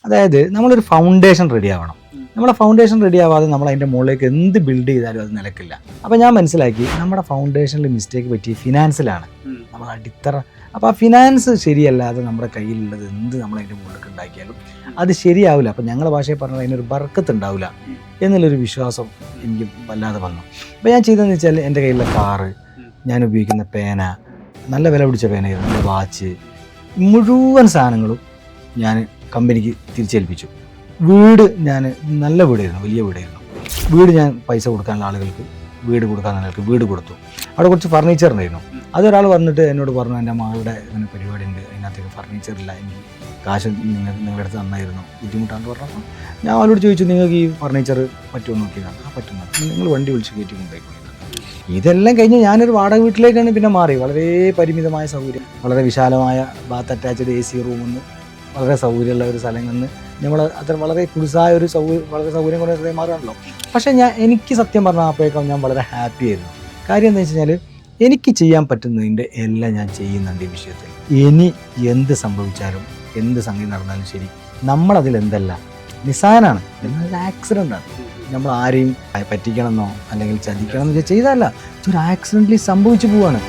അതായത് നമ്മളൊരു foundation ready ആവണം. നമ്മളെ ഫൗണ്ടേഷൻ റെഡി ആവാതെ നമ്മൾ അതിൻ്റെ മുകളിലേക്ക് എന്ത് ബിൽഡ് ചെയ്താലും അത് നിലക്കില്ല. അപ്പോൾ ഞാൻ മനസ്സിലാക്കി നമ്മുടെ ഫൗണ്ടേഷനിൽ മിസ്റ്റേക്ക് പറ്റി ഫിനാൻസിലാണ്, നമ്മൾ അടിത്തറ. അപ്പോൾ ആ ഫിനാൻസ് ശരിയല്ലാതെ നമ്മുടെ കയ്യിലുള്ളത് എന്ത് നമ്മൾ അതിൻ്റെ മുകളിലേക്ക് ഉണ്ടാക്കിയാലും അത് ശരിയാവില്ല. അപ്പോൾ ഞങ്ങളുടെ ഭാഷയിൽ പറഞ്ഞാൽ അതിനൊരു ബർക്കത്ത് ഉണ്ടാവില്ല എന്നുള്ളൊരു വിശ്വാസം എനിക്ക് വല്ലാതെ വന്നു. അപ്പോൾ ഞാൻ ചെയ്തതെന്ന് വെച്ചാൽ എൻ്റെ കയ്യിലുള്ള കാറ്, ഞാൻ ഉപയോഗിക്കുന്ന പേന, നല്ല വില പിടിച്ച പേനയായിരുന്നു, എൻ്റെ വാച്ച്, മുഴുവൻ സാധനങ്ങളും ഞാൻ കമ്പനിക്ക് തിരിച്ചേൽപ്പിച്ചു. വീട് ഞാൻ നല്ല വീടായിരുന്നു, വലിയ വീടായിരുന്നു. വീട് ഞാൻ പൈസ കൊടുക്കാനുള്ള ആളുകൾക്ക് വീട് കൊടുക്കാനുള്ള ആൾക്ക് വീട് കൊടുത്തു. അവിടെ കുറച്ച് ഫർണിച്ചർ ഉണ്ടായിരുന്നു. അതൊരാൾ വന്നിട്ട് എന്നോട് പറഞ്ഞു, എൻ്റെ മകളുടെ ഇങ്ങനെ പരിപാടി ഉണ്ട്, അതിനകത്തേക്ക് ഫർണിച്ചറില്ല, എനിക്ക് കാശ് നിങ്ങളുടെ അടുത്ത് തന്നായിരുന്നു, ബുദ്ധിമുട്ടാണെന്ന് പറഞ്ഞപ്പോൾ ഞാൻ അവരോട് ചോദിച്ചു, നിങ്ങൾക്ക് ഈ ഫർണിച്ചർ പറ്റുമോ നോക്കിയതാണ്. ആ പറ്റുന്നു, നിങ്ങൾ വണ്ടി വിളിച്ച് കയറ്റി കൊണ്ടുപോയിക്കൊള്ളുന്നത്. ഇതെല്ലാം കഴിഞ്ഞ് ഞാനൊരു വാടക വീട്ടിലേക്കാണ് പിന്നെ മാറി. വളരെ പരിമിതമായ സൗകര്യം, വളരെ വിശാലമായ ബാത്ത് അറ്റാച്ച്ഡ് AC റൂമെന്ന്, വളരെ സൗകര്യമുള്ള ഒരു സ്ഥലങ്ങളിൽ നിന്ന് നമ്മൾ അത്ര വളരെ കുടുസായ ഒരു വളരെ സൗകര്യം കുറേ മാറുകയാണല്ലോ. പക്ഷേ എനിക്ക് സത്യം പറഞ്ഞാൽ അപ്പോഴേക്കും ഞാൻ വളരെ ഹാപ്പി ആയിരുന്നു. കാര്യം എന്താ വെച്ച് കഴിഞ്ഞാൽ എനിക്ക് ചെയ്യാൻ പറ്റുന്നതിൻ്റെ എല്ലാം ഞാൻ ചെയ്യുന്നുണ്ട് ഈ വിഷയത്തിൽ. ഇനി എന്ത് സംഭവിച്ചാലും എന്ത് സംഗതി നടന്നാലും ശരി, നമ്മളതിലെന്തല്ല നിസ്സാരനാണ്, എന്നൊരു ആക്സിഡൻ്റാണ്. നമ്മൾ ആരെയും പറ്റിക്കണമെന്നോ അല്ലെങ്കിൽ ചതിക്കണമെന്നോ ചെയ്തതല്ല, ഇതൊരു ആക്സിഡൻ്റലി സംഭവിച്ചു പോവാണ്.